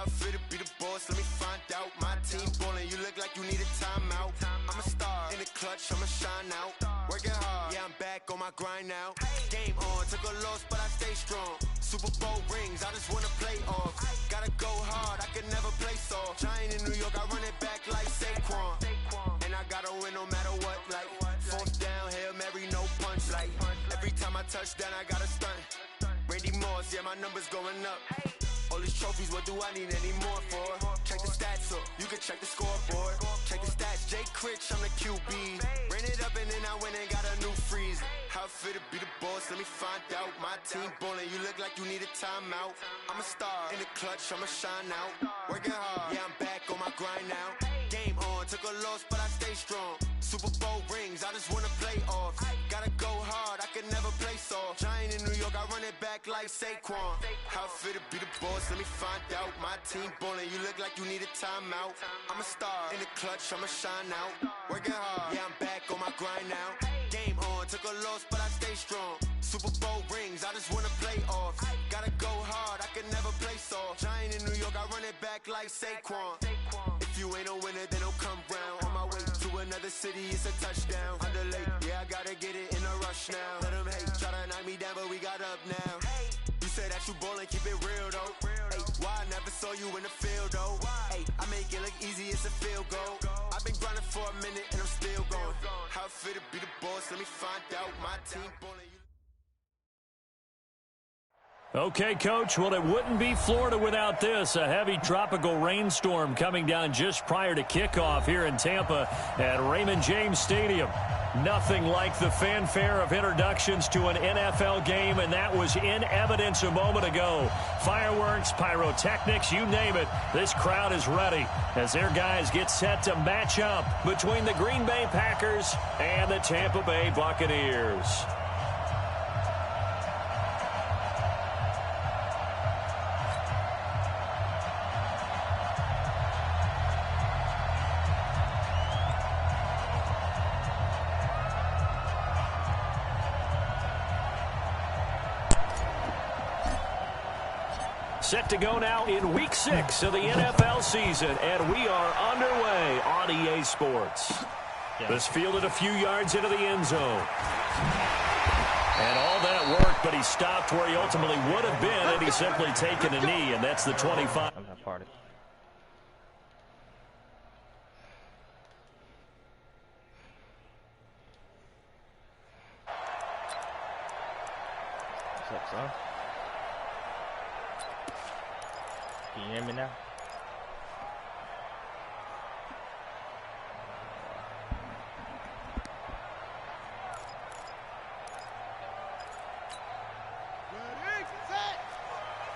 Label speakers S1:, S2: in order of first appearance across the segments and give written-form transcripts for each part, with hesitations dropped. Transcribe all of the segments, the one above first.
S1: How it feel to be the boss? Let me find out. My team ballin', you look like you need a timeout. I'm a star in the clutch, I'ma shine out. Working hard, yeah, I'm back on my grind now. Game on, took a loss, but I stay strong. Super Bowl rings, I just wanna play off. Gotta go hard, I can never play soft. Giant in New York, I run it back like Saquon. And I gotta win no matter what, like fourth down, Hail Mary, no punch. Like every time I touch down, I gotta stunt. Randy Moss, yeah, my numbers going up. All these trophies, what do I need any more for? Check the stats up, you can check the scoreboard. Check the stats, Jay Critch, I'm the QB. Ran it up and then I went and got a new freeze. How it feel to be the boss, let me find out. My team ballin', you look like you need a timeout. I'm a star in the clutch, I'ma shine out. Working hard, yeah, I'm back on my grind now. Game on, took a loss, but I stay strong. Super Bowl rings, I just wanna play off. Gotta go hard, I can never play soft. Giant in New York, I run it back like Saquon. How it feel to be the boss, let me find out. My team ballin', you look like you need a timeout. I'm a star in the clutch, I'ma shine out. Working hard, yeah, I'm back on my grind now. Game on, took a loss, but I stay strong. Super Bowl rings, I just wanna play off. Gotta go hard, I can never play soft. Giant in New York, I run it back like Saquon. If you ain't a winner, then don't come round. On my way to another city, it's a touchdown. Underlay, yeah, I gotta get it in a rush now. Let them hate, try to knock me down, but we got up now. You say that you ballin', keep it real though. Hey, why I never saw you in the field though? Hey, I make it look easy, it's a field goal. I've been grinding for a minute and I'm still going. How it feel to be the boss, let me find out. My team ballin'.
S2: Okay, Coach, well, it wouldn't be Florida without this. A heavy tropical rainstorm coming down just prior to kickoff here in Tampa at Raymond James Stadium. Nothing like the fanfare of introductions to an NFL game, and that was in evidence a moment ago. Fireworks, pyrotechnics, you name it. This crowd is ready as their guys get set to match up between the Green Bay Packers and the Tampa Bay Buccaneers. Set to go now in Week 6 of the NFL season, and we are underway on EA Sports. This fielded a few yards into the end zone. And all that worked, but he stopped where he ultimately would have been had he simply taken a knee, and that's the 25.
S3: I'm not part of it. What's up, son? Can you hear me now?
S4: Ready, set,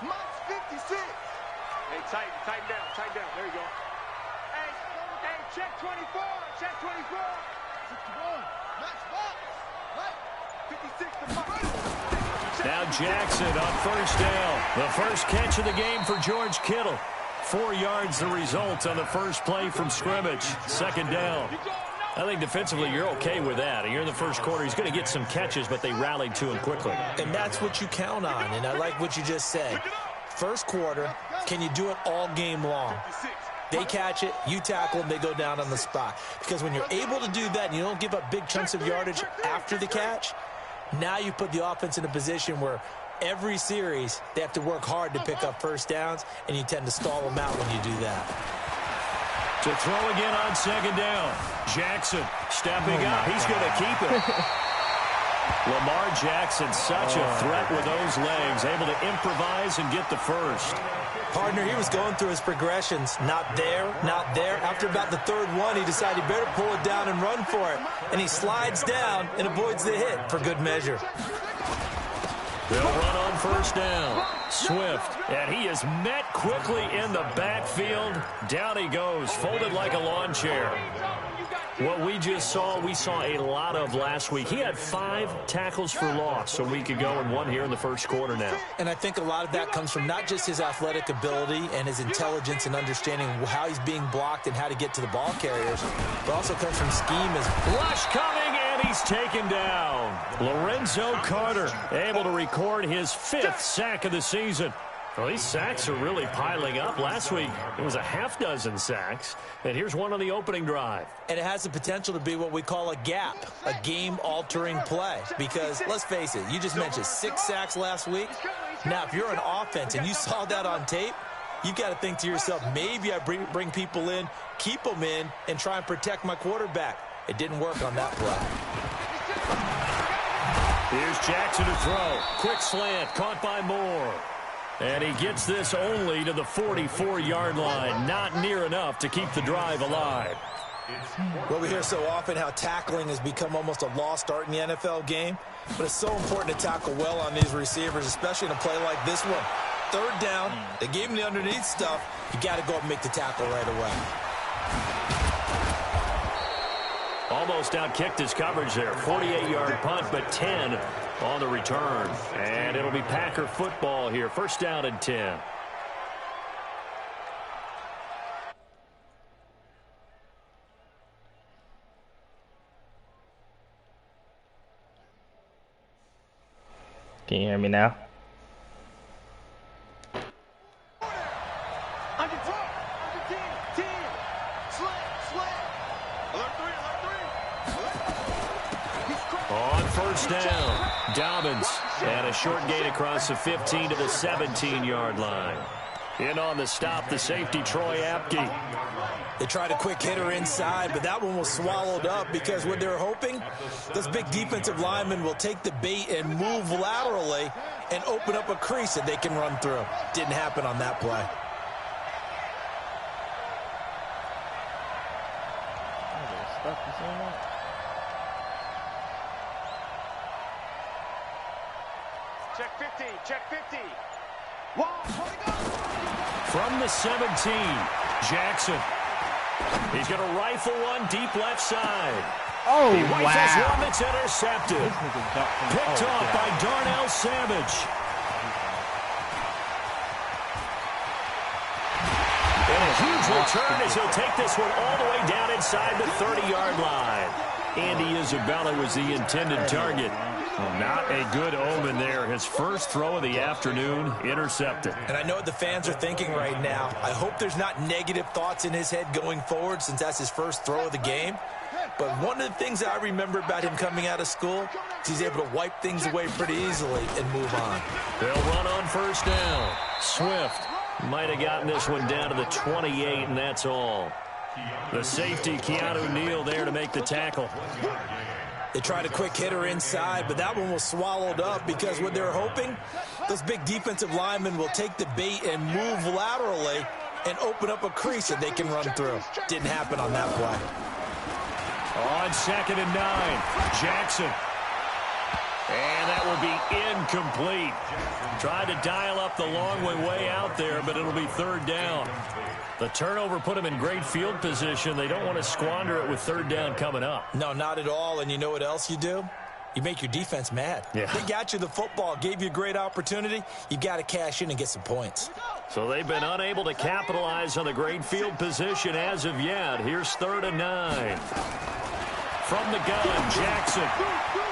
S4: Max 56.
S5: Hey, tighten down. There you go. Hey, check 24, check 24.
S4: 61, Max box, right, 56 to Max.
S2: Now Jackson on first down. The first catch of the game for George Kittle. 4 yards the result on the first play from scrimmage. Second down. I think defensively you're okay with that. Here in the first quarter, he's going to get some catches, but they rallied to him quickly.
S6: And that's what you count on, and I like what you just said. First quarter, can you do it all game long? They catch it, you tackle them, they go down on the spot. Because when you're able to do that and you don't give up big chunks of yardage after the catch, now you put the offense in a position where every series they have to work hard to pick up first downs, and you tend to stall them out when you do that.
S2: To throw again on second down. Jackson stepping up. He's going to keep it. Lamar Jackson, such a threat with those legs, able to improvise and get the first.
S6: Partner, he was going through his progressions. Not there, not there. After about the third one, he decided he better pull it down and run for it. And he slides down and avoids the hit for good measure.
S2: They'll run on first down. Swift, and he is met quickly in the backfield. Down he goes, folded like a lawn chair. What we just saw, we saw a lot of last week. He had 5 tackles for loss a week ago and 1 here in the first quarter now.
S6: And I think a lot of that comes from not just his athletic ability and his intelligence and understanding how he's being blocked and how to get to the ball carriers, but also comes from scheme.
S2: Rush coming, and he's taken down. Lorenzo Carter able to record his 5th sack of the season. Well, these sacks are really piling up. Last week, it was a half dozen sacks. And here's one on the opening drive.
S6: And it has the potential to be what we call a gap, a game-altering play. Because, let's face it, you just mentioned 6 sacks last week. Now, if you're an offense and you saw that on tape, you've got to think to yourself, maybe I bring people in, keep them in, and try and protect my quarterback. It didn't work on that play.
S2: Here's Jackson to throw. Quick slant, caught by Moore. And he gets this only to the 44-yard line. Not near enough to keep the drive alive.
S6: Well, we hear so often how tackling has become almost a lost art in the NFL game. But it's so important to tackle well on these receivers, especially in a play like this one. Third down, they gave him the underneath stuff. You got to go up and make the tackle right away.
S2: Almost outkicked his coverage there. 48-yard punt, but 10 on the return. And it'll be Packer football here. First down and 10.
S3: Can you hear me now?
S4: Under 10, 10, slant. Alert 3.
S2: On first down, Dobbins. And a short gain across the 15 to the 17-yard line. In on the stop, the safety, Troy Apke.
S6: They tried a quick hitter inside, but that one was swallowed up because what they're hoping, those big defensive linemen will take the bait and move laterally and open up a crease that they can run through. Didn't happen on that play.
S5: Check 50.
S2: From the 17, Jackson. He's going to rifle one deep left side.
S3: Oh,
S2: he rifles
S3: wow.
S2: one that's intercepted. Picked off by Darnell Savage. And a huge return as he'll take this one all the way down inside the 30-yard line. Andy Isabella was the intended target. Not a good omen there. His first throw of the afternoon, intercepted.
S6: And I know what the fans are thinking right now. I hope there's not negative thoughts in his head going forward since that's his first throw of the game. But one of the things I remember about him coming out of school is he's able to wipe things away pretty easily and move on.
S2: They'll run on first down. Swift might have gotten this one down to the 28, and that's all. The safety, Keanu Neal, there to make the tackle.
S6: They tried a quick hitter inside, but that one was swallowed up because what they're hoping, those big defensive linemen will take the bait and move laterally and open up a crease that they can run through. Didn't happen on that play.
S2: On 2nd and 9, Jackson. And that will be incomplete. Tried to dial up the long way out there, but it'll be third down. The turnover put them in great field position. They don't want to squander it with third down coming up.
S6: No, not at all. And you know what else you do? You make your defense mad.
S2: Yeah.
S6: They got you the football, gave you a great opportunity. You got to cash in and get some points.
S2: So they've been unable to capitalize on the great field position as of yet. Here's 3rd and 9. From the gun, Jackson.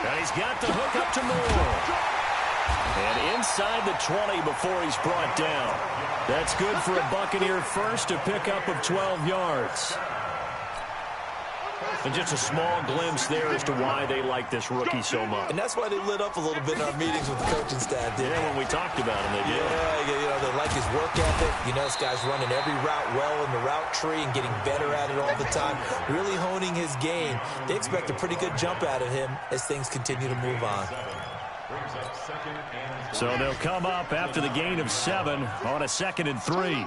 S2: And he's got the hook up to Moore. And inside the 20 before he's brought down. That's good for a Buccaneer first, a pickup of 12 yards. And just a small glimpse there as to why they like this rookie so much.
S6: And that's why they lit up a little bit in our meetings with the coaching staff, didn't they?
S2: Yeah, when we talked about him, they did.
S6: Yeah, you know, they like his work ethic. You know, this guy's running every route well in the route tree and getting better at it all the time, really honing his game. They expect a pretty good jump out of him as things continue to move on.
S2: So they'll come up after the gain of 7 on a 2nd and 3.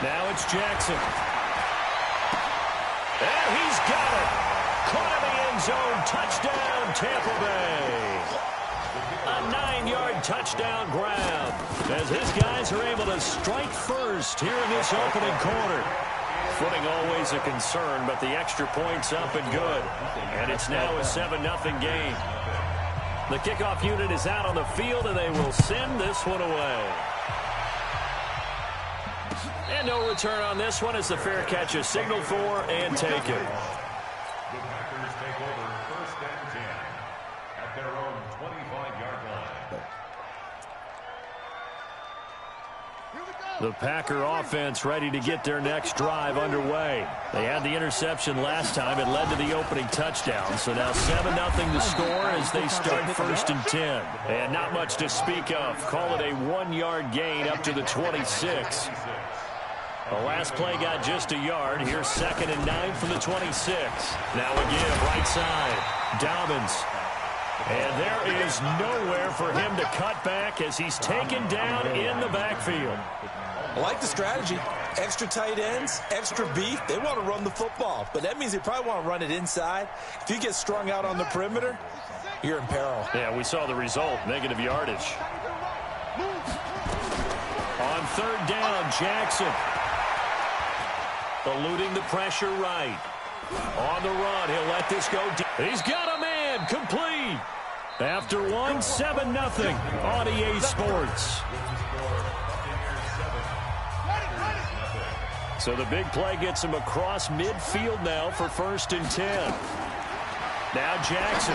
S2: Now it's Jackson. And he's got it. Caught in the end zone. Touchdown, Tampa Bay. A 9-yard touchdown grab as his guys are able to strike first here in this opening quarter. Footing always a concern, but the extra point's up and good. And it's now a 7-0 game. The kickoff unit is out on the field, and they will send this one away. And no return on this one as the fair catch is signaled for and taken.
S7: The Packers take over 1st and 10 at their own 25-yard line.
S2: The Packer offense ready to get their next drive underway. They had the interception last time. It led to the opening touchdown. So now 7-0 the score as they start 1st and 10. And not much to speak of. Call it a 1-yard gain up to the 26. The last play got just a yard. Here's 2nd and 9 from the 26. Now again, right side. Dobbins. And there is nowhere for him to cut back as he's taken down in the backfield.
S6: I like the strategy. Extra tight ends, extra beef. They want to run the football, but that means they probably want to run it inside. If you get strung out on the perimeter, you're in peril.
S2: Yeah, we saw the result, negative yardage. On 3rd down, Jackson. Eluding the pressure right. On the run, he'll let this go deep. He's got a man, complete. After 7-0 on EA Sports. So the big play gets him across midfield now for 1st and 10. Now Jackson.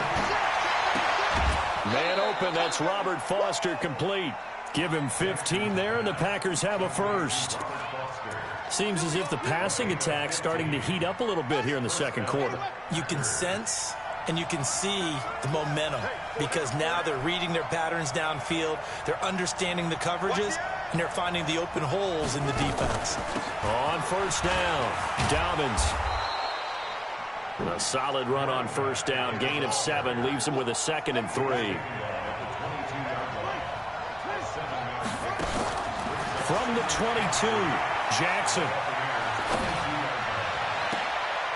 S2: Man open, that's Robert Foster complete. Give him 15 there, and the Packers have a first. Seems as if the passing attack's starting to heat up a little bit here in the 2nd quarter.
S6: You can sense and you can see the momentum because now they're reading their patterns downfield, they're understanding the coverages, and they're finding the open holes in the defense.
S2: On 1st down, Dobbins. A solid run on 1st down. Gain of 7 leaves him with a 2nd and 3. From the 22, Jackson.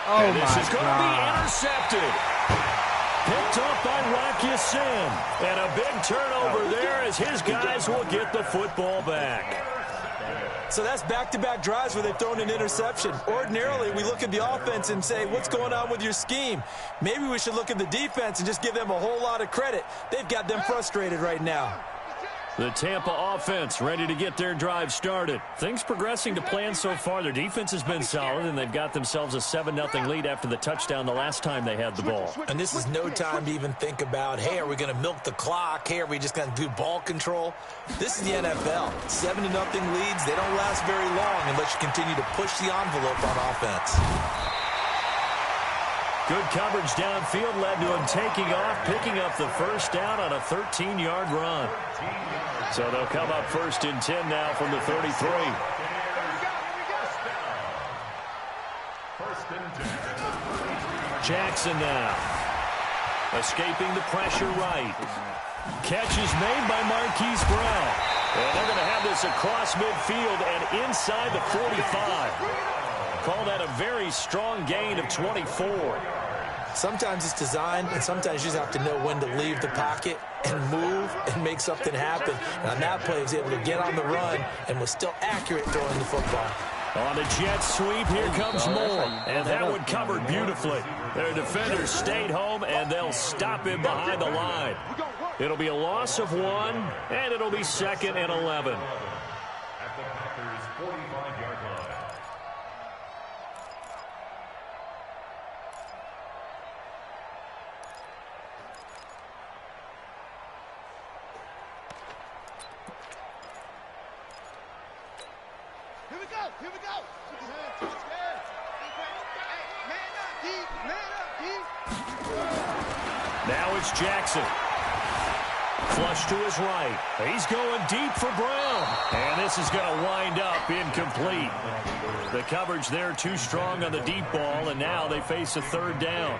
S2: And this is going to be intercepted. Picked up by Rocky Sin. And a big turnover there as his guys will get the football back.
S6: So that's back-to-back drives where they've thrown an interception. Ordinarily, we look at the offense and say, what's going on with your scheme? Maybe we should look at the defense and just give them a whole lot of credit. They've got them frustrated right now.
S2: The Tampa offense ready to get their drive started. Things progressing to plan so far. Their defense has been solid, and they've got themselves a 7-0 lead after the touchdown the last time they had the ball.
S6: And this is no time to even think about, hey, are we going to milk the clock? Hey, are we just going to do ball control? This is the NFL. 7-0 leads, they don't last very long unless you continue to push the envelope on offense.
S2: Good coverage downfield led to him taking off, picking up the 1st down on a 13-yard run. So they'll come up 1st and 10 now from the 33. Jackson now. Escaping the pressure right. Catch is made by Marquise Brown. And they're going to have this across midfield and inside the 45. Call that a very strong gain of 24.
S6: Sometimes it's designed, and sometimes you just have to know when to leave the pocket and move and make something happen. And on that play, he was able to get on the run and was still accurate throwing the football.
S2: On the jet sweep, here comes Moore. And that one covered beautifully. Their defenders stayed home, and they'll stop him behind the line. It'll be a loss of 1, and it'll be 2nd and 11.
S7: At the Packers' 45-yard line.
S4: Here we go.
S2: Now it's Jackson. Flush to his right. He's going deep for Brown. And this is going to wind up incomplete. The coverage there too strong on the deep ball, and now they face a 3rd down.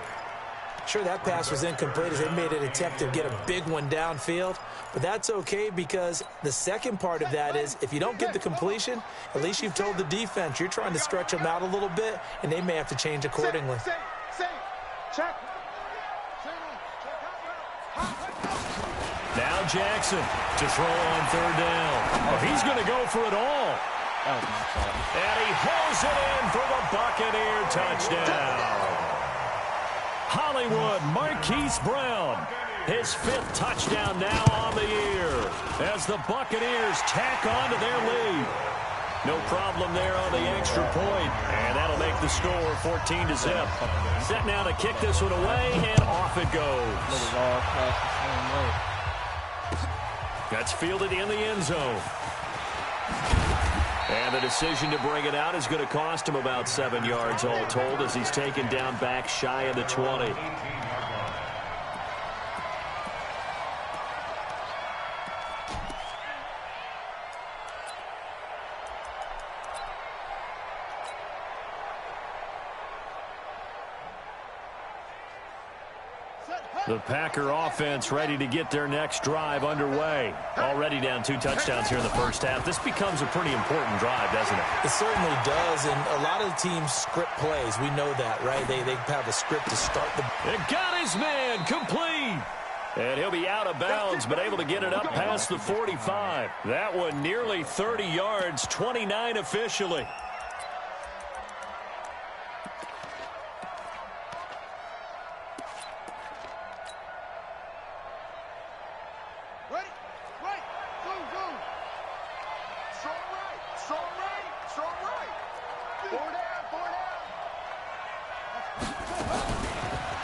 S6: Sure, that pass was incomplete as they made an attempt to get a big one downfield. But that's okay because the second part of that is if you don't get the completion, at least you've told the defense you're trying to stretch them out a little bit, and they may have to change accordingly.
S5: Check.
S2: Now Jackson to throw on 3rd down. Oh, he's going to go for it all. And he hauls it in for the Buccaneer touchdown. Hollywood Marquise Brown, his 5th touchdown now on the year as the Buccaneers tack on to their lead. No problem there on the extra point. And that'll make the score 14-0. Set now to kick this one away, and off it goes. That's fielded in the end zone. And the decision to bring it out is going to cost him about 7 yards all told as he's taken down back shy of the 20. The Packer offense ready to get their next drive underway. Already down 2 touchdowns here in the first half. This becomes a pretty important drive, doesn't it?
S6: It certainly does, and a lot of the teams script plays. We know that, right? They have a script to start the...
S2: It got his man complete. And he'll be out of bounds, but able to get it up past the 45. That one nearly 30 yards, 29 officially.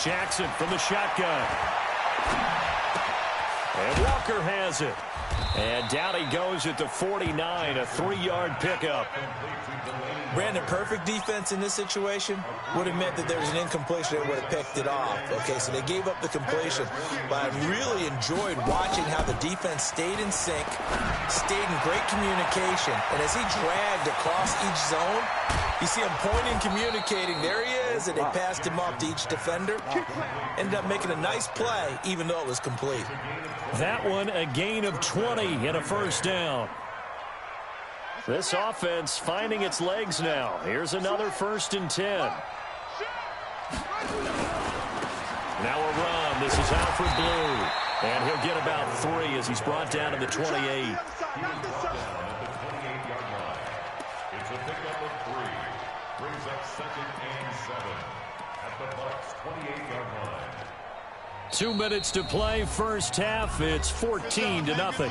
S2: Jackson from the shotgun. And Walker has it. And down he goes at the 49, a 3-yard pickup.
S6: Brandon, perfect defense in this situation would have meant that there was an incompletion that would have picked it off. Okay, so they gave up the completion. But I really enjoyed watching how the defense stayed in sync, stayed in great communication. And as he dragged across each zone, you see him pointing, communicating. There he is, and they passed him off to each defender. Ended up making a nice play, even though it was complete.
S2: That one a gain of 20 and a first down. This offense finding its legs now. Here's another 1st and 10. Now a run. This is Alfred Blue. And he'll get about 3 as he's brought down to the 28.
S7: It's a pickup of 3. Brings up 2nd and 7 at the Bucs' 28-yard line.
S2: 2 minutes to play, first half. It's 14-0.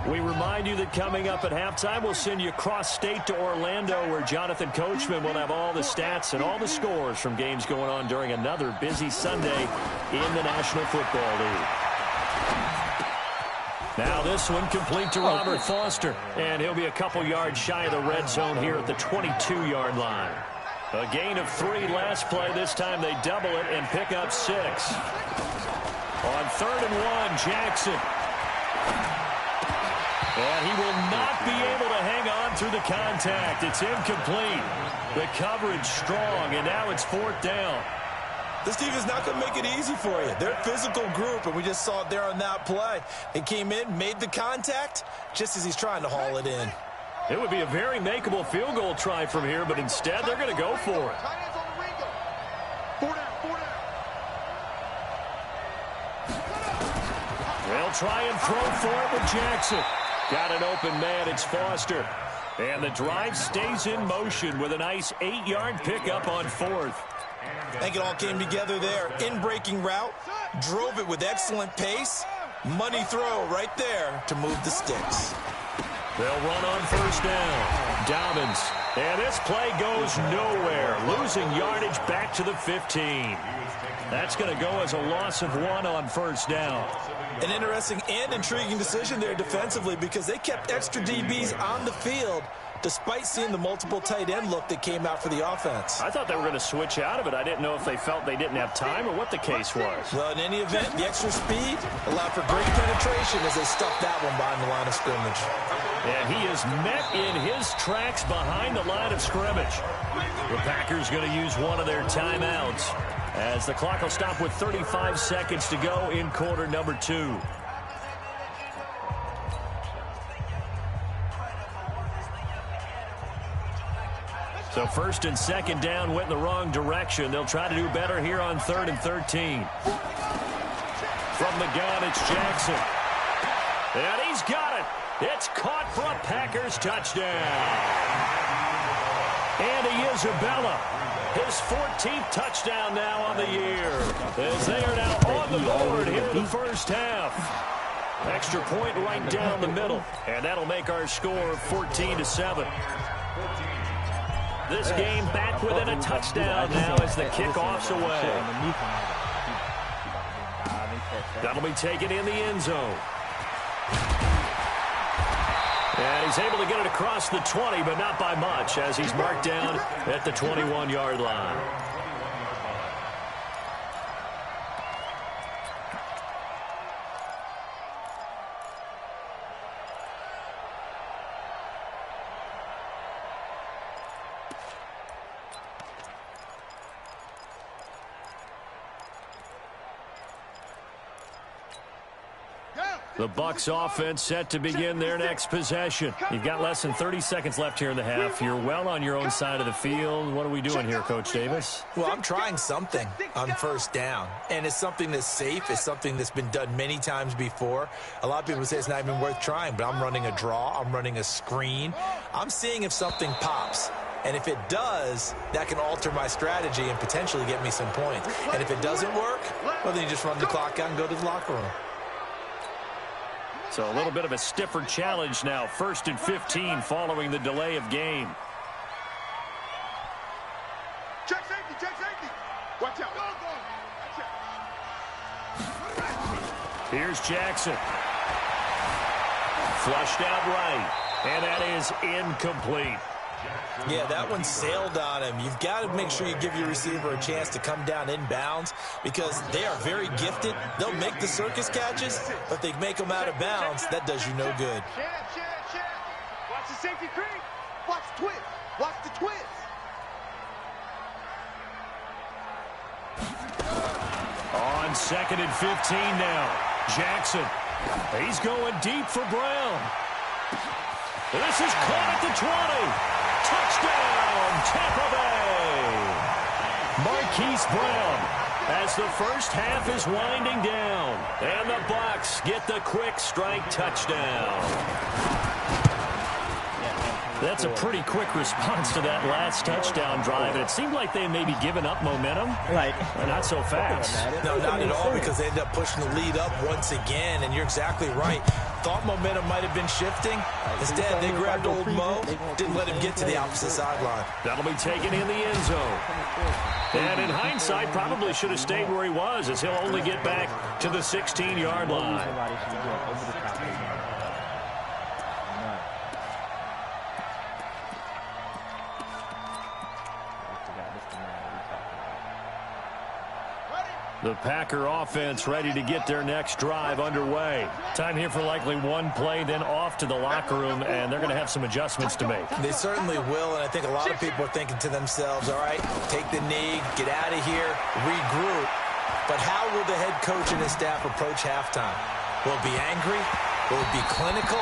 S2: We remind you that coming up at halftime, we'll send you cross-state to Orlando, where Jonathan Coachman will have all the stats and all the scores from games going on during another busy Sunday in the National Football League. Now this one complete to Robert Foster, and he'll be a couple yards shy of the red zone here at the 22-yard line. A gain of 3 last play. This time they double it and pick up 6. On 3rd and 1, Jackson. And he will not be able to hang on through the contact. It's incomplete. The coverage strong, and now it's 4th down.
S6: This team is not going to make it easy for you. They're a physical group, and we just saw it there on that play. They came in, made the contact, just as he's trying to haul it in.
S2: It would be a very makeable field goal try from here, but instead they're going to go for it. They'll try and throw for it with Jackson. Got an open man, it's Foster. And the drive stays in motion with a nice 8-yard pickup on 4th.
S6: I think it all came together there. In-breaking route, drove it with excellent pace. Money throw right there to move the sticks.
S2: They'll run on 1st down. Dobbins. And this play goes nowhere. Losing yardage back to the 15. That's going to go as a loss of 1 on 1st down.
S6: An interesting and intriguing decision there defensively because they kept extra DBs on the field despite seeing the multiple tight end look that came out for the offense.
S2: I thought they were going to switch out of it. I didn't know if they felt they didn't have time or what the case was.
S6: Well, in any event, the extra speed allowed for great penetration as they stuffed that one behind the line of scrimmage.
S2: And he is met in his tracks behind the line of scrimmage. The Packers going to use one of their timeouts as the clock will stop with 35 seconds to go in quarter number 2. So 1st and 2nd down went in the wrong direction. They'll try to do better here on 3rd and 13. From the gun, it's Jackson. And he's got it. It's caught for a Packers touchdown. Andy Isabella, his 14th touchdown now on the year, as they are now on the board here in the first half. Extra point right down the middle, and that'll make our score 14-7. This game back within a touchdown now as the kickoff's away. That'll be taken in the end zone. And he's able to get it across the 20, but not by much, as he's marked down at the 21-yard line. The Bucs offense set to begin their next possession. You've got less than 30 seconds left here in the half. You're well on your own side of the field. What are we doing here, Coach Davis?
S6: Well, I'm trying something on first down, and it's something that's safe. It's something that's been done many times before. A lot of people say it's not even worth trying, but I'm running a draw. I'm running a screen. I'm seeing if something pops. And if it does, that can alter my strategy and potentially get me some points. And if it doesn't work, well, then you just run the clock out and go to the locker room.
S2: So a little bit of a stiffer challenge now. 1st and 15 following the delay of game.
S5: Check safety, check safety. Watch out.
S2: Here's Jackson. Flushed out right. And that is incomplete.
S6: Yeah, that one sailed on him. You've got to make sure you give your receiver a chance to come down inbounds because they are very gifted. They'll make the circus catches, but they make them out of bounds. That does you no good.
S5: Watch the safety creep. Watch the twist. Watch the twist.
S2: On 2nd and 15 now. Jackson. He's going deep for Brown. This is caught at the 20. Touchdown, Tampa Bay! Marquise Brown as the first half is winding down. And the Bucs get the quick strike touchdown. That's a pretty quick response to that last touchdown drive. And it seemed like they may be giving up momentum. Not so fast.
S6: No, not at all, because they ended up pushing the lead up once again. And you're exactly right. Thought momentum might have been shifting. Instead, they grabbed old Mo, didn't let him get to the opposite sideline.
S2: That'll be taken in the end zone. And in hindsight, probably should have stayed where he was, as he'll only get back to the 16-yard line. The Packer offense ready to get their next drive underway. Time here for likely one play, then off to the locker room, and they're going to have some adjustments to make.
S6: They certainly will, and I think a lot of people are thinking to themselves, all right, take the knee, get out of here, regroup. But how will the head coach and his staff approach halftime? Will it be angry? Will it be clinical?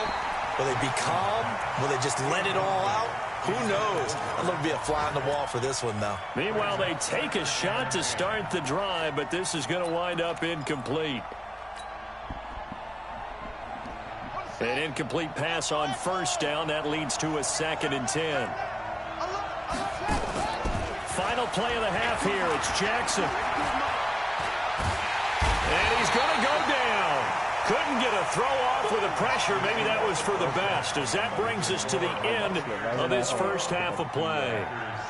S6: Will they be calm? Will they just let it all out? Who knows? I'd love to be a fly on the wall for this one, though.
S2: Meanwhile, they take a shot to start the drive, but this is going to wind up incomplete. An incomplete pass on first down. That leads to a 2nd and 10. Final play of the half here. It's Jackson. And he's going to go down. Couldn't get a throw off with the pressure. Maybe that was for the best, as that brings us to the end of this first half of play.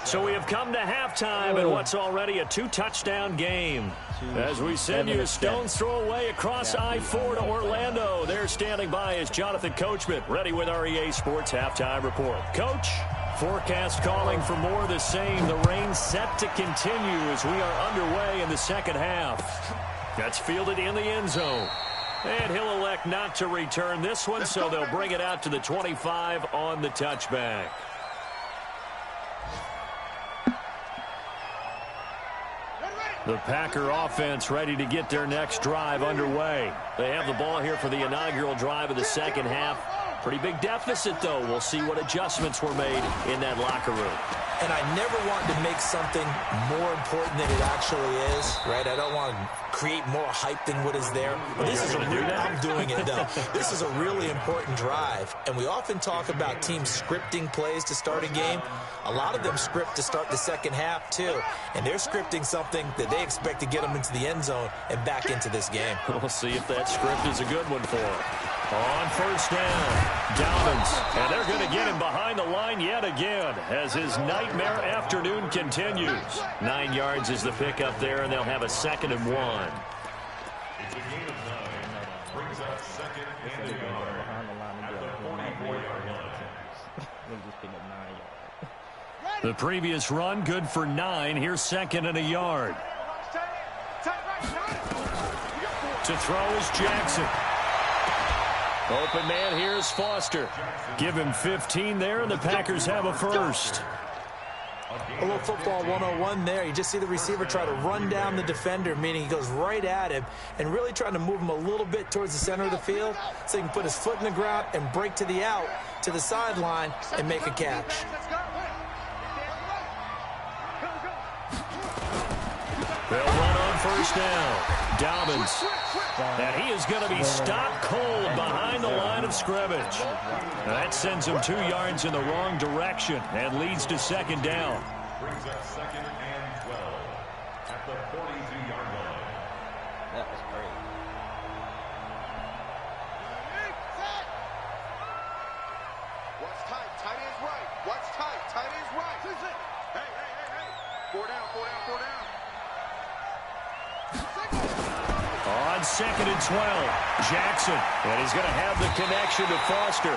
S2: So we have come to halftime in what's already a 2-touchdown game. As we send you a stone's throw away across I-4 to Orlando. There standing by is Jonathan Coachman, ready with our EA Sports Halftime Report. Coach, forecast calling for more of the same. The rain set to continue as we are underway in the second half. That's fielded in the end zone. And he'll elect not to return this one, so they'll bring it out to the 25 on the touchback. The Packer offense ready to get their next drive underway. They have the ball here for the inaugural drive of the second half. Pretty big deficit, though. We'll see what adjustments were made in that locker room.
S6: And I never want to make something more important than it actually is, right? I don't want to create more hype than what is there. But this is I'm doing it, though. This is a really important drive, and we often talk about teams scripting plays to start a game. A lot of them script to start the second half, too, and they're scripting something that they expect to get them into the end zone and back into this game.
S2: We'll see if that script is a good one for them. On first down, Dobbins, and they're going to get him behind the line yet again as his nightmare afternoon continues. 9 yards is the pickup there, and they'll have a 2nd and 1.
S7: It's a gain of 9. Brings up 2nd and a yard at the 44-yard line.
S2: The previous run, good for 9. Here's 2nd and a yard. To throw is Jackson. Open man here is Foster. Give him 15 there, and the Packers have a first.
S6: A little football 101 there. You just see the receiver try to run down the defender, meaning he goes right at him and really trying to move him a little bit towards the center of the field so he can put his foot in the ground and break to the out, to the sideline, and make a catch.
S2: They'll run on first down. Dobbins. And he is going to be stopped cold behind the line of scrimmage. That sends him 2 yards in the wrong direction and leads to 2nd down.
S7: Brings up 2nd and 12 at the 42-yard line.
S3: That was great.
S4: What's tight? Tight end's right. What's tight? Tight end's right. Hey. 4 down, 4 down, 4 down.
S2: On 2nd and 12, Jackson. And he's going to have the connection to Foster.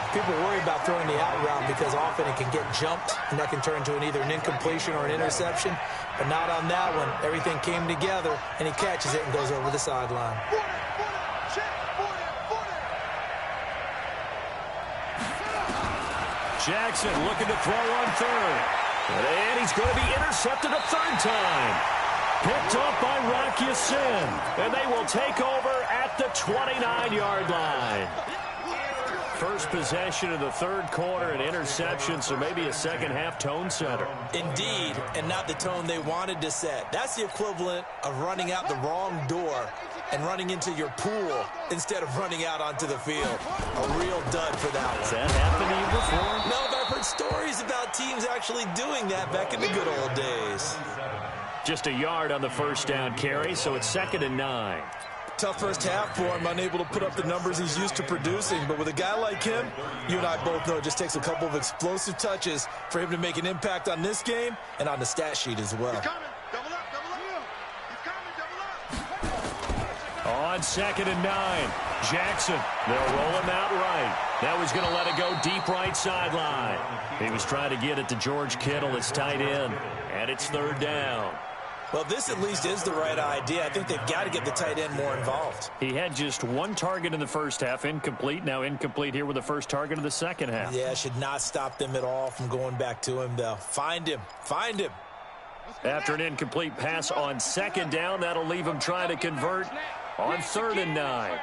S6: People worry about throwing the out route because often it can get jumped, and that can turn into either an incompletion or an interception. But not on that one. Everything came together, and he catches it and goes over the sideline.
S2: Jackson looking to throw on 3rd. And he's going to be intercepted a 3rd time. Picked off by Rocky Sin. And they will take over at the 29-yard line. First possession of the 3rd quarter, an interception, so maybe a second-half tone setter.
S6: Indeed, and not the tone they wanted to set. That's the equivalent of running out the wrong door and running into your pool instead of running out onto the field. A real dud for that one.
S2: Has that happened to you before?
S6: No, but I've heard stories about teams actually doing that back in the good old days.
S2: Just a yard on the first down carry, so it's 2nd and 9.
S6: Tough first half for him, unable to put up the numbers he's used to producing. But with a guy like him, you and I both know it just takes a couple of explosive touches for him to make an impact on this game and on the stat sheet as well.
S4: He's coming. Double up. He's coming. Double up.
S2: On 2nd and 9, Jackson. They'll roll him out right. Now he's going to let it go deep right sideline. He was trying to get it to George Kittle. It's tight end, and it's 3rd down.
S6: Well, this at least is the right idea. I think they've got to get the tight end more involved.
S2: He had just 1 target in the first half, incomplete. Now incomplete here with the first target of the second half.
S6: Yeah, should not stop them at all from going back to him, though. Find him.
S2: After an incomplete pass on 2nd down, that'll leave him trying to convert on 3rd and 9.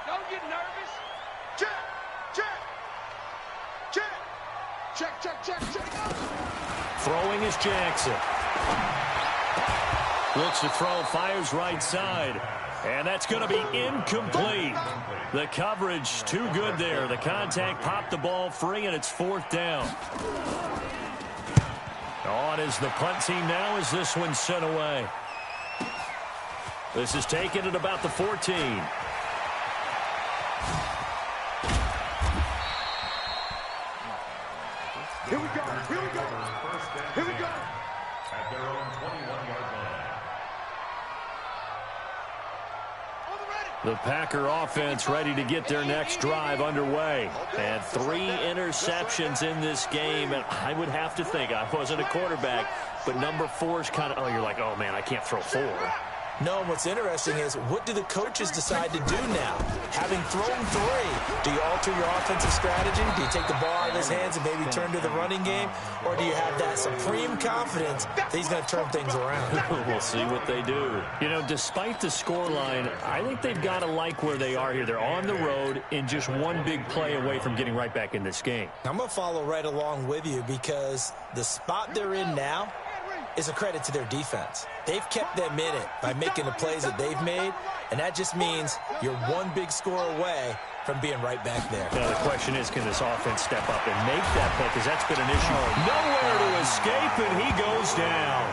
S4: Don't get nervous. Check.
S2: Throwing is Jackson. Looks to throw, fires right side. And that's going to be incomplete. The coverage too good there. The contact popped the ball free, and it's 4th down. On is the punt team now as this one's sent away. This is taken at about the 14.
S4: Here we go.
S7: At their own 21-yard line.
S2: The Packer offense ready to get their next drive underway. And 3 interceptions in this game. And I would have to think, I wasn't a quarterback, but number 4 is kind of, oh, you're like, oh, man, I can't throw 4.
S6: No, and what's interesting is, what do the coaches decide to do now? Having thrown 3, do you alter your offensive strategy? Do you take the ball out of his hands and maybe turn to the running game? Or do you have that supreme confidence that he's going to turn things around?
S2: We'll see what they do. You know, despite the scoreline, I think they've got to like where they are here. They're on the road and just 1 big play away from getting right back in this game.
S6: I'm going to follow right along with you because the spot they're in now, is a credit to their defense. They've kept them in it by making the plays that they've made, and that just means you're one big score away from being right back there.
S2: Now the question is, can this offense step up and make that play? Because that's been an issue. Nowhere to escape, and he goes down.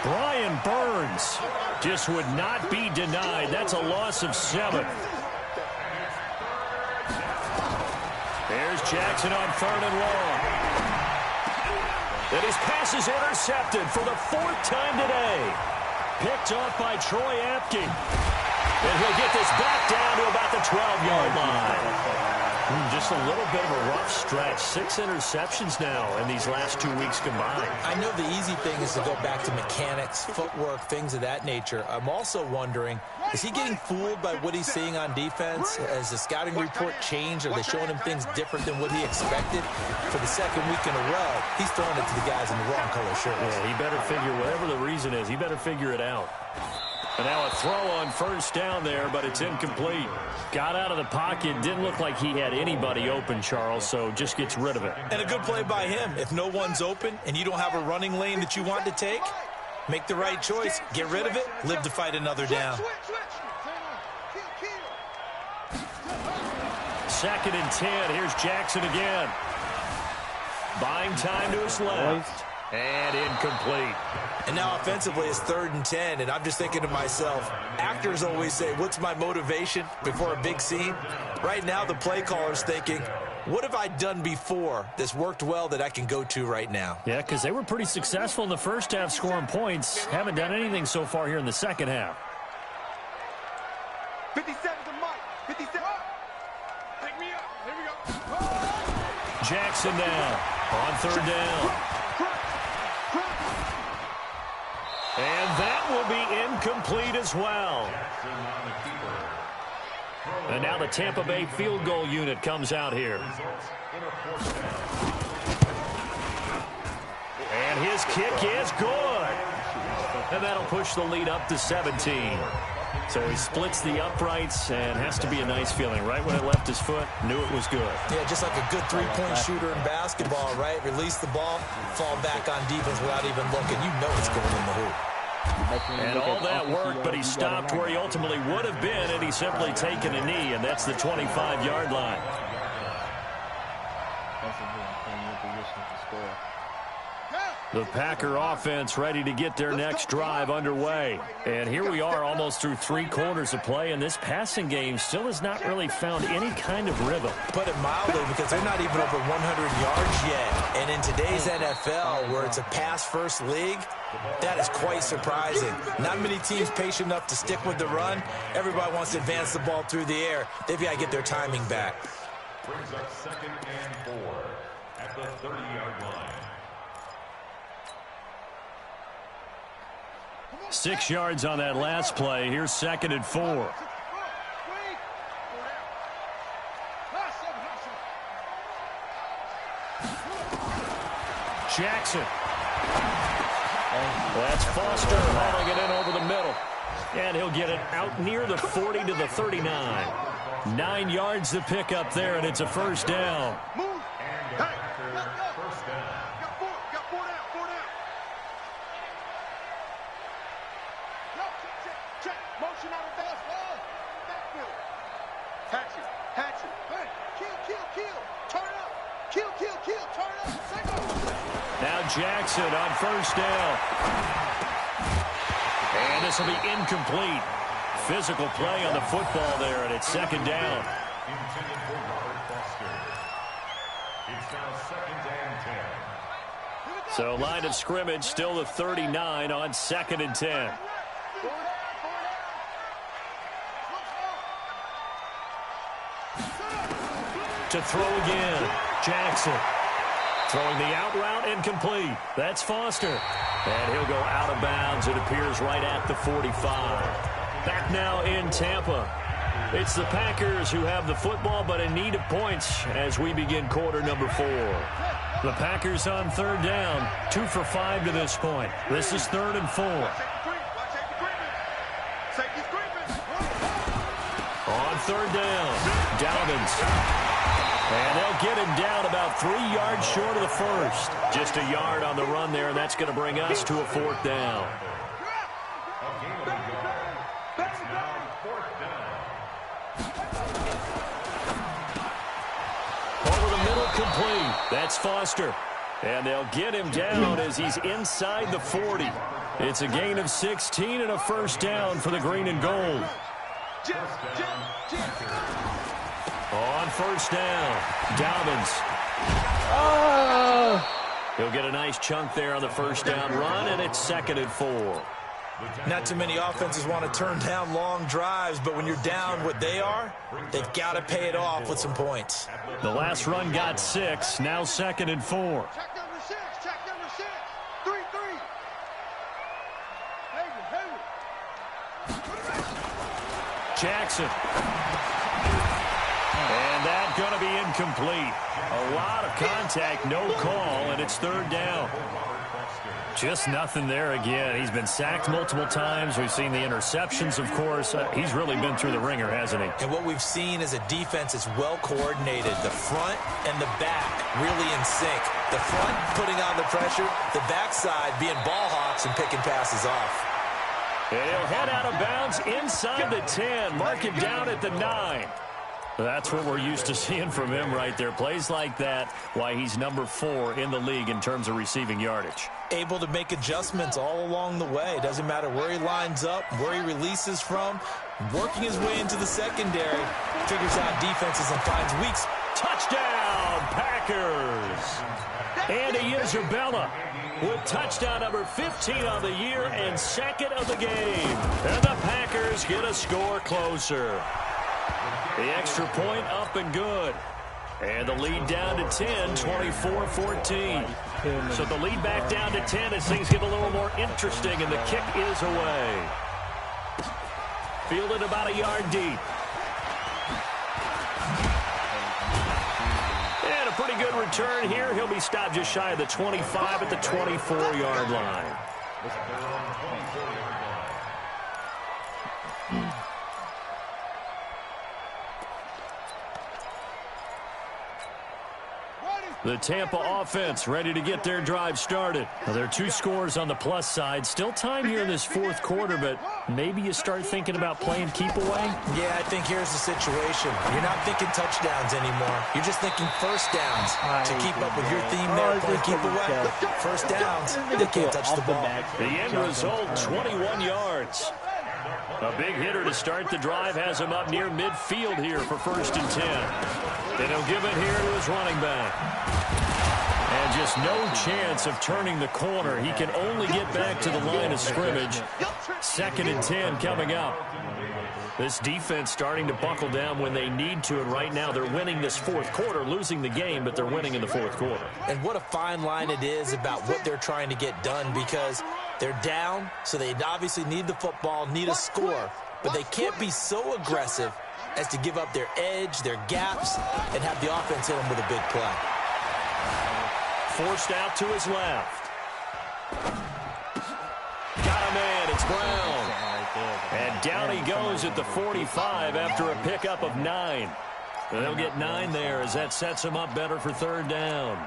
S2: Brian Burns just would not be denied. That's a loss of 7. There's Jackson on 3rd and long. And his pass is intercepted for the 4th time today. Picked off by Troy Apke. And he'll get this back down to about the 12-yard line. Just a little bit of a rough stretch. 6 interceptions now in these last 2 weeks combined.
S6: I know the easy thing is to go back to mechanics, footwork, things of that nature. I'm also wondering, is he getting fooled by what he's seeing on defense? Has the scouting report changed? Are they showing him things different than what he expected? For the 2nd week in a row, he's throwing it to the guys in the wrong color shirts.
S2: Yeah, he better figure, whatever the reason is, he better figure it out. And now a throw on 1st down there, but it's incomplete. Got out of the pocket. Didn't look like he had anybody open, Charles, so just gets rid of it.
S6: And a good play by him. If no one's open and you don't have a running lane that you want to take, make the right choice. Get rid of it. Live to fight another down.
S2: 2nd and 10. Here's Jackson again. Buying time to his left. And incomplete.
S6: And now offensively it's 3rd and 10, and I'm just thinking to myself, actors always say, what's my motivation before a big scene? Right now the play caller's thinking, what have I done before that's worked well that I can go to right now?
S2: Yeah, because they were pretty successful in the first half scoring points. Haven't done anything so far here in the second half.
S5: 57 to Mike. 57. Take me up. Here we go.
S2: Jackson now on 3rd down. And that will be incomplete as well. And now the Tampa Bay field goal unit comes out here. And his kick is good. And that'll push the lead up to 17. So he splits the uprights and has to be a nice feeling. Right when it left his foot, knew it was good.
S6: Yeah, just like a good three-point shooter in basketball, right? Release the ball, fall back on defense without even looking. You know it's going in the hoop.
S2: And all that worked, but he stopped where he ultimately would have been, and he's simply taken a knee, and that's the 25-yard line. The Packer offense ready to get their next drive underway. And here we are almost through 3 quarters of play, and this passing game still has not really found any kind of rhythm.
S6: Put it mildly, because they're not even over 100 yards yet. And in today's NFL, where it's a pass-first league, that is quite surprising. Not many teams patient enough to stick with the run. Everybody wants to advance the ball through the air. They've got to get their timing back.
S7: Brings up 2nd and 4 at the 30-yard line.
S2: 6 yards on that last play. Here's 2nd and 4. Jackson. That's Foster hauling it in over the middle. And he'll get it out near the 40 to the 39. 9 yards to pick up there, and it's a 1st down. Now Jackson on 1st down. And this will be incomplete. Physical play on the football there, and it's 2nd down.
S7: Intended for Robert Foster. It's now 2nd and 10.
S2: So line of scrimmage still the 39 on 2nd and 10. To throw again, Jackson. Throwing the out route incomplete. That's Foster. And he'll go out of bounds. It appears right at the 45. Back now in Tampa. It's the Packers who have the football, but in need of points as we begin quarter number 4. The Packers on 3rd down. 2 for 5 to this point. This is 3rd and 4. On 3rd down, Dobbins. And they'll get him down about 3 yards short of the first. Just a yard on the run there, and that's going to bring us to a 4th down. Over the middle, complete. That's Foster. And they'll get him down as he's inside the 40. It's a gain of 16 and a 1st down for the green and gold. On 1st down, Dobbins. He'll get a nice chunk there on the 1st down run, and it's 2nd and 4.
S6: Not too many offenses want to turn down long drives, but when you're down what they are, they've got to pay it off with some points.
S2: The last run got 6, now 2nd and 4.
S4: Check number 6, check number 6. 3-3.
S2: Jackson. And that's going to be incomplete. A lot of contact, no call, and it's 3rd down. Just nothing there again. He's been sacked multiple times. We've seen the interceptions, of course. He's really been through the ringer, hasn't he?
S6: And what we've seen is a defense that's well coordinated. The front and the back really in sync. The front putting on the pressure, the backside being ball hawks and picking passes off.
S2: And he'll head out of bounds inside the 10. Mark him down at the 9. That's what we're used to seeing from him right there. Plays like that, why he's number 4 in the league in terms of receiving yardage.
S6: Able to make adjustments all along the way. Doesn't matter where he lines up, where he releases from. Working his way into the secondary. Figures out defenses and finds weaks.
S2: Touchdown, Packers! Andy Isabella with touchdown number 15 on the year and 2nd of the game. And the Packers get a score closer. The extra point up and good. And the lead down to 10, 24-14. So the lead back down to 10 as things get a little more interesting, and the kick is away. Fielded about a yard deep. And a pretty good return here. He'll be stopped just shy of the 25 at the 24-yard line. The Tampa offense ready to get their drive started. Now, there are 2 scores on the plus side. Still time here in this 4th quarter, but maybe you start thinking about playing keep away?
S6: Yeah, I think here's the situation. You're not thinking touchdowns anymore. You're just thinking 1st downs. To keep up with your theme there, playing keep away. 1st downs, they can't touch the ball.
S2: The end result, 21 yards. A big hitter to start the drive has him up near midfield here for 1st and 10. And he'll give it here to his running back. And just no chance of turning the corner. He can only get back to the line of scrimmage. 2nd and 10 coming up. This defense starting to buckle down when they need to, and right now they're winning this 4th quarter, losing the game, but they're winning in the 4th quarter.
S6: And what a fine line it is about what they're trying to get done, because they're down, so they obviously need the football, need a score, but they can't be so aggressive as to give up their edge, their gaps, and have the offense hit them with a big play.
S2: Forced out to his left. Got a man, it's Brown. And down he goes at the 45 after a pickup of 9. And they'll get 9 there as that sets him up better for 3rd down.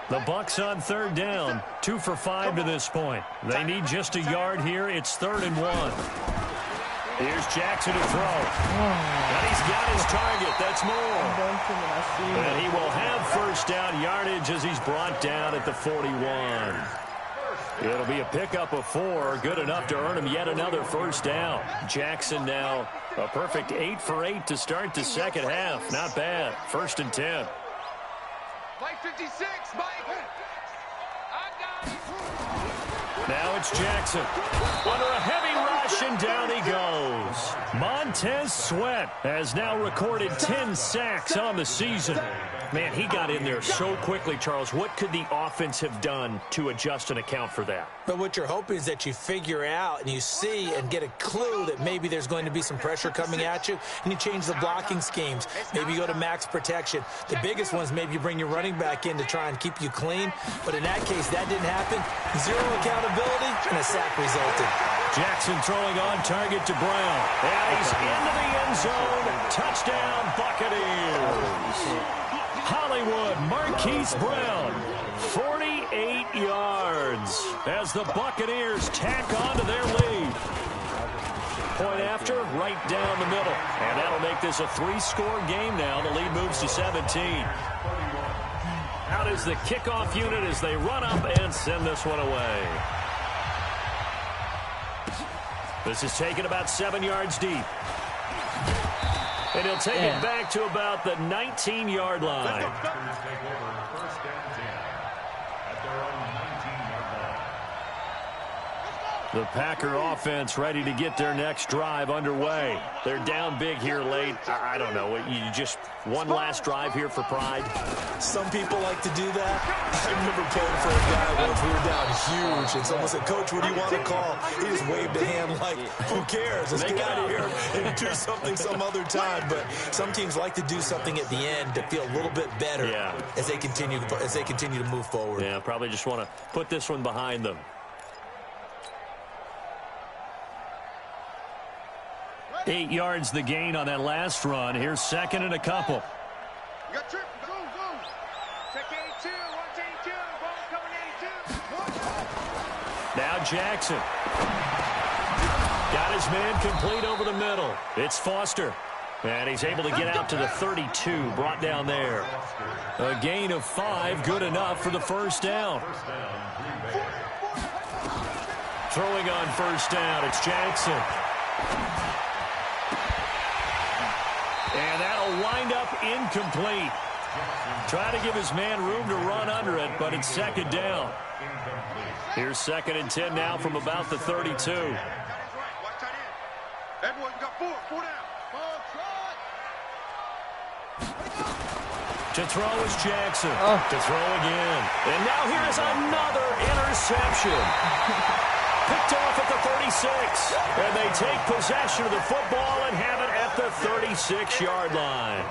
S2: The Bucs on 3rd down, 2 for 5 to this point. They need just a yard here. It's 3rd and 1. Here's Jackson to throw. And he's got his target. That's more. And he will have 1st down yardage as he's brought down at the 41. It'll be a pickup of 4, good enough to earn him yet another 1st down. Jackson now a perfect 8 for 8 to start the 2nd half. Not bad. 1st and 10.
S4: Mike 56, Mike.
S2: Now it's Jackson. Under a heavy rush, and down he goes. Montez Sweat has now recorded 10 sacks on the season. Man, he got in there so quickly, Charles. What could the offense have done to adjust and account for that?
S6: But what you're hoping is that you figure out and you see and get a clue that maybe there's going to be some pressure coming at you, and you change the blocking schemes. Maybe you go to max protection. The biggest one is maybe you bring your running back in to try and keep you clean. But in that case, that didn't happen. 0 accountability, and a sack resulted.
S2: Jackson throwing on target to Brown. And he's into the end zone. Touchdown, Buccaneers. Hollywood Marquise Brown, 48 yards as the Buccaneers tack on to their lead. Point after, right down the middle. And that'll make this a 3-score game now. The lead moves to 17. Out is the kickoff unit as they run up and send this one away. This is taken about 7 yards deep. And he'll take it back to about the 19-yard line. The Packer offense ready to get their next drive underway. They're down big here late. I don't know. You just one last drive here for pride?
S6: Some people like to do that. I remember playing for a guy once. We were down huge, and someone said, "Coach, what do you want to call?" He just waved a hand like, "Who cares? Let's get out of here and do something some other time." But some teams like to do something at the end to feel a little bit better as they continue to move forward.
S2: Yeah, probably just want to put this one behind them. 8 yards the gain on that last run. Here's second and a couple.
S5: You got trip. Go. Check 82. Watch 82. Ball coming 82.
S2: Now Jackson. Got his man complete over the middle. It's Foster. And he's able to get out to the 32. Brought down there. A gain of 5. Good enough for the first down. Throwing on first down. It's Jackson. And that'll wind up incomplete. Try to give his man room to run under it, but it's second down. Here's second and 10 now from about the 32.
S5: Everyone got four down.
S2: To throw is Jackson. To throw again. And now here's another interception. Picked off at the 36. And they take possession of the football and have it at the 36-yard line.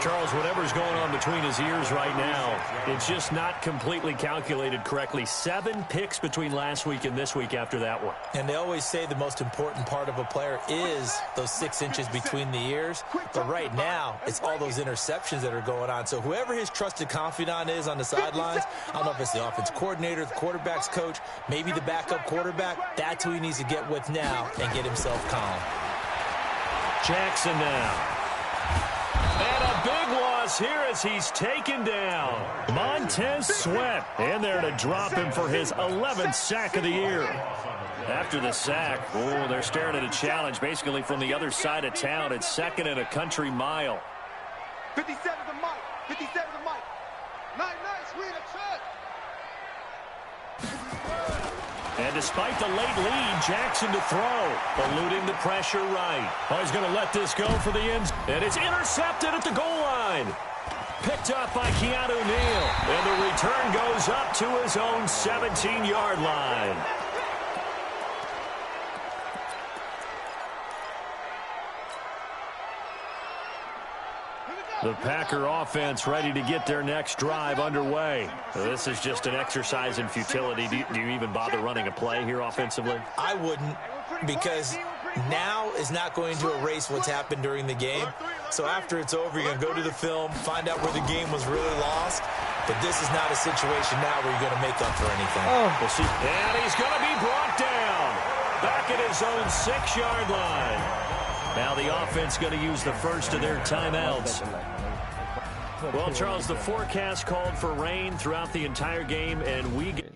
S2: Charles, whatever's going on between his ears right now, it's just not completely calculated correctly. 7 picks between last week and this week after that one.
S6: And they always say the most important part of a player is those 6 inches between the ears. But right now, it's all those interceptions that are going on. So whoever his trusted confidant is on the sidelines, I don't know if it's the offense coordinator, the quarterback's coach, maybe the backup quarterback, that's who he needs to get with now and get himself calm.
S2: Jackson now. And a big loss here as he's taken down. Montez Sweat in there to drop him for his 11th sack of the year. After the sack, they're staring at a challenge basically from the other side of town. It's second and a country mile.
S5: 57 to Mike. 57 to Mike. Nice, sweet, check.
S2: And despite the late lead, Jackson to throw. Eluding the pressure right. He's going to let this go for the end. And it's intercepted at the goal line. Picked up by Keanu Neal. And the return goes up to his own 17-yard line. The Packer offense ready to get their next drive underway. This is just an exercise in futility. Do you even bother running a play here offensively?
S6: I wouldn't, because now is not going to erase what's happened during the game. So after it's over, you're going to go to the film, find out where the game was really lost. But this is not a situation now where you're going to make up for anything.
S2: We'll see. And he's going to be brought down. Back at his own 6-yard line. Now the offense going to use the first of their timeouts. Well, Charles, the forecast called for rain throughout the entire game, and we get